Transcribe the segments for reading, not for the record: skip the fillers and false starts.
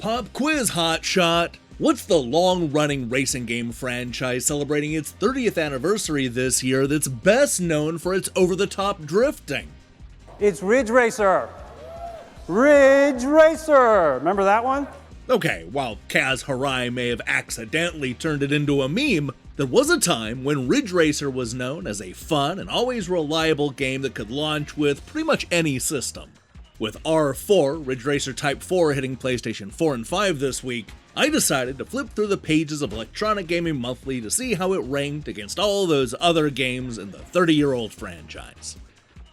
Pop quiz, hotshot! What's the long-running racing game franchise celebrating its 30th anniversary this year that's best known for its over-the-top drifting? It's Ridge Racer. Ridge Racer! Remember that one? Okay, while Kaz Hirai may have accidentally turned it into a meme, there was a time when Ridge Racer was known as a fun and always reliable game that could launch with pretty much any system. With R4, Ridge Racer Type 4 hitting PlayStation 4 and 5 this week, I decided to flip through the pages of Electronic Gaming Monthly to see how it ranked against all those other games in the 30-year-old franchise.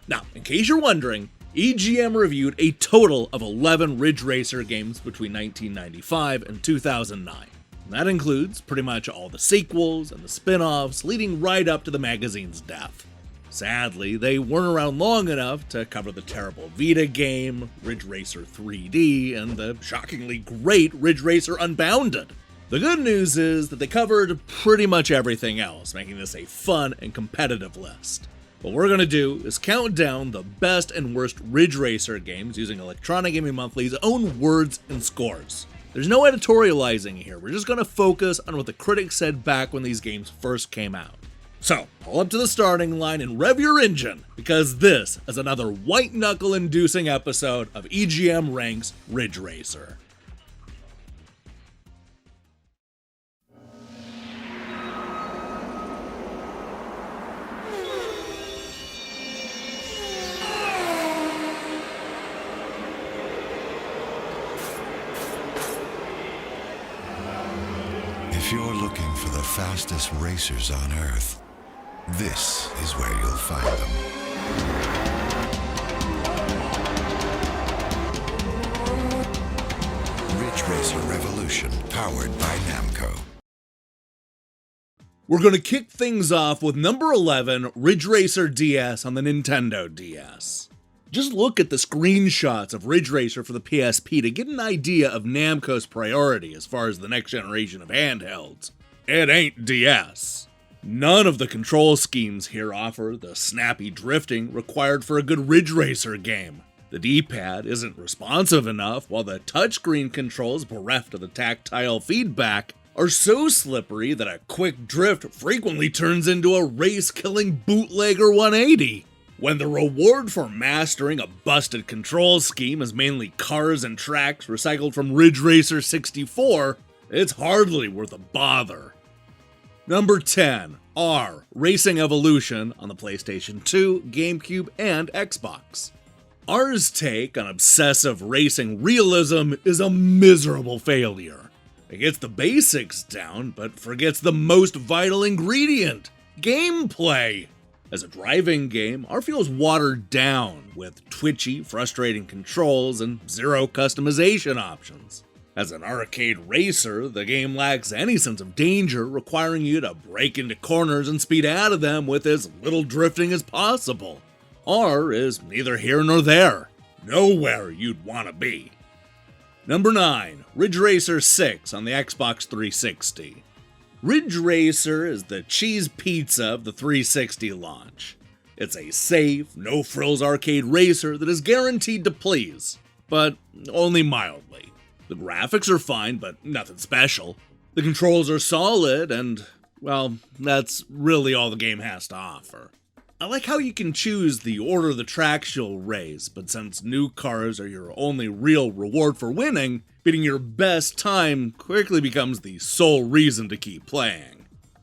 Now, in case you're wondering, EGM reviewed a total of 11 Ridge Racer games between 1995 and 2009. And that includes pretty much all the sequels and the spin-offs leading right up to the magazine's death. Sadly, they weren't around long enough to cover the terrible Vita game, Ridge Racer 3D, and the shockingly great Ridge Racer Unbounded. The good news is that they covered pretty much everything else, making this a fun and competitive list. What we're going to do is count down the best and worst Ridge Racer games using Electronic Gaming Monthly's own words and scores. There's no editorializing here, we're just going to focus on what the critics said back when these games first came out. So, pull up to the starting line and rev your engine, because this is another white-knuckle inducing episode of EGM Ranks Ridge Racer. If you're looking for the fastest racers on Earth, this is where you'll find them. Ridge Racer Revolution, powered by Namco. We're going to kick things off with number 11, Ridge Racer DS on the Nintendo DS. Just look at the screenshots of Ridge Racer for the PSP to get an idea of Namco's priority as far as the next generation of handhelds. It ain't DS. None of the control schemes here offer the snappy drifting required for a good Ridge Racer game. The D-pad isn't responsive enough, while the touchscreen controls, bereft of the tactile feedback, are so slippery that a quick drift frequently turns into a race-killing bootlegger 180. When the reward for mastering a busted control scheme is mainly cars and tracks recycled from Ridge Racer 64, it's hardly worth a bother. Number 10, R, Racing Evolution on the PlayStation 2, GameCube, and Xbox. R's take on obsessive racing realism is a miserable failure. It gets the basics down, but forgets the most vital ingredient, gameplay. As a driving game, R feels watered down, with twitchy, frustrating controls and zero customization options. As an arcade racer, the game lacks any sense of danger, requiring you to break into corners and speed out of them with as little drifting as possible. R is neither here nor there. Nowhere you'd want to be. Number 9, Ridge Racer 6 on the Xbox 360. Ridge Racer is the cheese pizza of the 360 launch. It's a safe, no-frills arcade racer that is guaranteed to please, but only mildly. The graphics are fine, but nothing special. The controls are solid, and, well, that's really all the game has to offer. I like how you can choose the order the tracks you'll race, but since new cars are your only real reward for winning, beating your best time quickly becomes the sole reason to keep playing.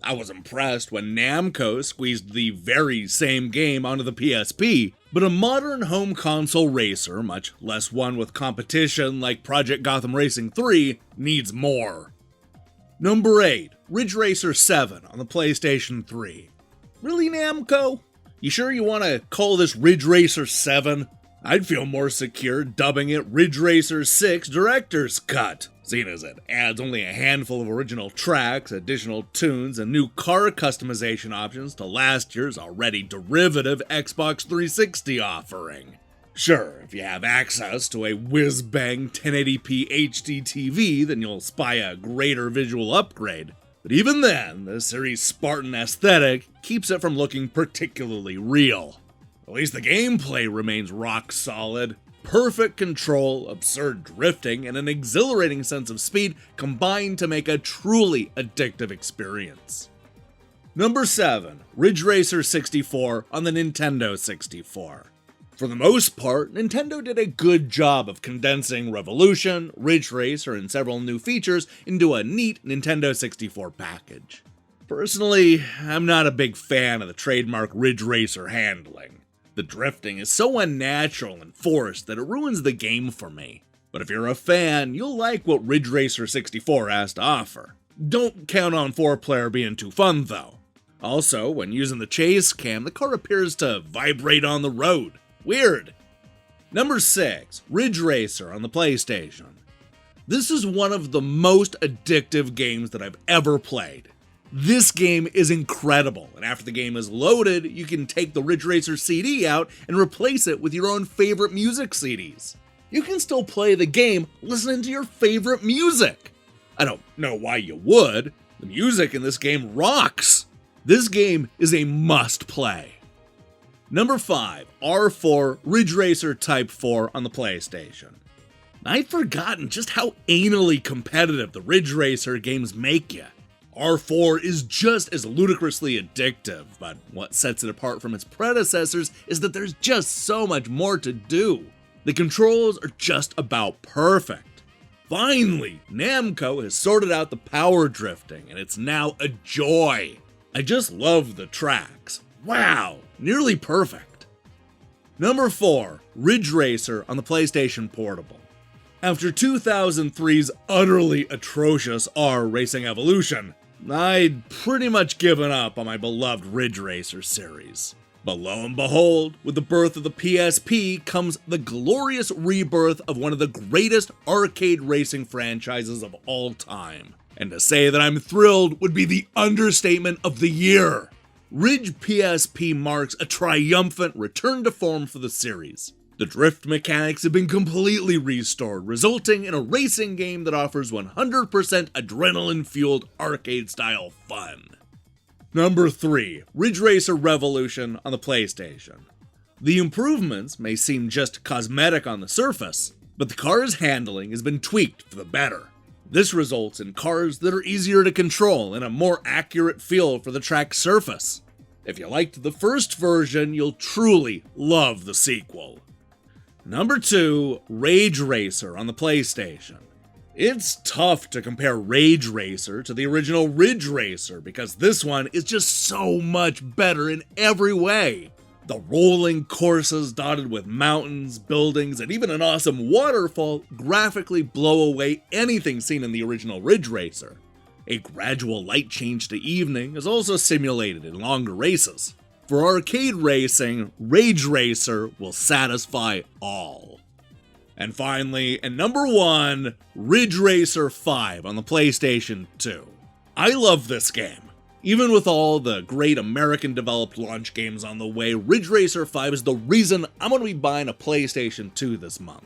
I was impressed when Namco squeezed the very same game onto the PSP, but a modern home console racer, much less one with competition like Project Gotham Racing 3, needs more. Number 8, Ridge Racer 7 on the PlayStation 3. Really, Namco? You sure you want to call this Ridge Racer 7? I'd feel more secure dubbing it Ridge Racer 6 Director's Cut, seeing as it adds only a handful of original tracks, additional tunes, and new car customization options to last year's already derivative Xbox 360 offering. Sure, if you have access to a whiz-bang 1080p HD TV, then you'll spy a greater visual upgrade. But even then, the series' Spartan aesthetic keeps it from looking particularly real. At least the gameplay remains rock solid. Perfect control, absurd drifting, and an exhilarating sense of speed combine to make a truly addictive experience. Number 7. Ridge Racer 64 on the Nintendo 64. For the most part, Nintendo did a good job of condensing Revolution, Ridge Racer, and several new features into a neat Nintendo 64 package. Personally, I'm not a big fan of the trademark Ridge Racer handling. The drifting is so unnatural and forced that it ruins the game for me. But if you're a fan, you'll like what Ridge Racer 64 has to offer. Don't count on 4-player being too fun though. Also, when using the chase cam, the car appears to vibrate on the road. Weird. Number 6. Ridge Racer on the PlayStation. This is one of the most addictive games that I've ever played. This game is incredible, and after the game is loaded, you can take the Ridge Racer CD out and replace it with your own favorite music CDs. You can still play the game listening to your favorite music. I don't know why you would. The music in this game rocks. This game is a must-play. Number 5. R4 Ridge Racer Type 4 on the PlayStation. I'd forgotten just how anally competitive the Ridge Racer games make you. R4 is just as ludicrously addictive, but what sets it apart from its predecessors is that there's just so much more to do. The controls are just about perfect. Finally, Namco has sorted out the power drifting, and it's now a joy. I just love the tracks. Wow, nearly perfect. Number 4, Ridge Racer on the PlayStation Portable. After 2003's utterly atrocious R Racing Evolution, I'd pretty much given up on my beloved Ridge Racer series. But lo and behold, with the birth of the PSP comes the glorious rebirth of one of the greatest arcade racing franchises of all time. And to say that I'm thrilled would be the understatement of the year. Ridge PSP marks a triumphant return to form for the series. The drift mechanics have been completely restored, resulting in a racing game that offers 100% adrenaline-fueled arcade-style fun. Number 3. Ridge Racer Revolution on the PlayStation. The improvements may seem just cosmetic on the surface, but the car's handling has been tweaked for the better. This results in cars that are easier to control and a more accurate feel for the track's surface. If you liked the first version, you'll truly love the sequel. Number 2, Rage Racer on the PlayStation. It's tough to compare Rage Racer to the original Ridge Racer because this one is just so much better in every way. The rolling courses dotted with mountains, buildings, and even an awesome waterfall graphically blow away anything seen in the original Ridge Racer. A gradual light change to evening is also simulated in longer races. For arcade racing, Rage Racer will satisfy all. And finally, at number 1, Ridge Racer 5 on the PlayStation 2. I love this game. Even with all the great American-developed launch games on the way, Ridge Racer 5 is the reason I'm going to be buying a PlayStation 2 this month.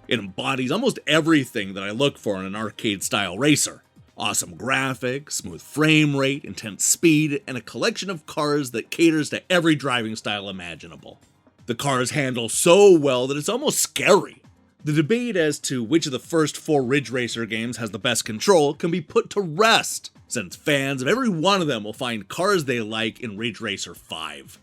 It embodies almost everything that I look for in an arcade-style racer. Awesome graphics, smooth frame rate, intense speed, and a collection of cars that caters to every driving style imaginable. The cars handle so well that it's almost scary. The debate as to which of the first 4 Ridge Racer games has the best control can be put to rest, since fans of every one of them will find cars they like in Ridge Racer 5.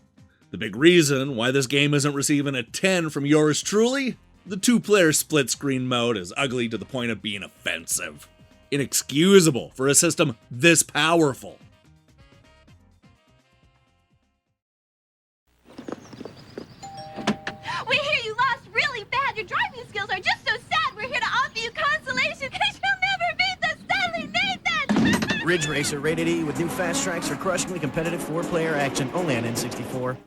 The big reason why this game isn't receiving a 10 from yours truly? The 2-player split-screen mode is ugly to the point of being offensive. Inexcusable for a system this powerful. We hear you lost really bad. Your driving skills are just so sad. We're here to offer you consolation because you'll never beat the Stanley Nathan. Ridge Racer, rated E with new fast tracks for crushingly competitive 4-player action, only on N64.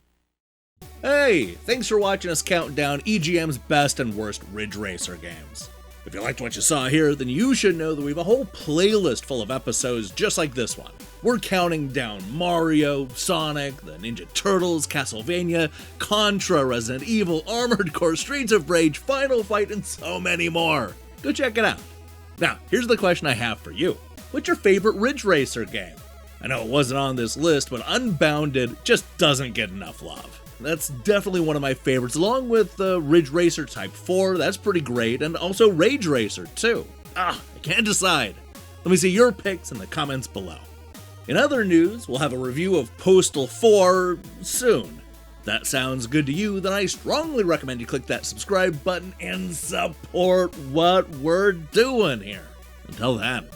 Hey, thanks for watching us count down EGM's best and worst Ridge Racer games. If you liked what you saw here, then you should know that we have a whole playlist full of episodes just like this one. We're counting down Mario, Sonic, the Ninja Turtles, Castlevania, Contra, Resident Evil, Armored Core, Streets of Rage, Final Fight, and so many more. Go check it out. Now, here's the question I have for you. What's your favorite Ridge Racer game? I know it wasn't on this list, but Unbounded just doesn't get enough love. That's definitely one of my favorites, along with the Ridge Racer Type 4, that's pretty great, and also Ridge Racer too. I can't decide. Let me see your picks in the comments below. In other news, we'll have a review of Postal 4 soon. If that sounds good to you, then I strongly recommend you click that subscribe button and support what we're doing here. Until then.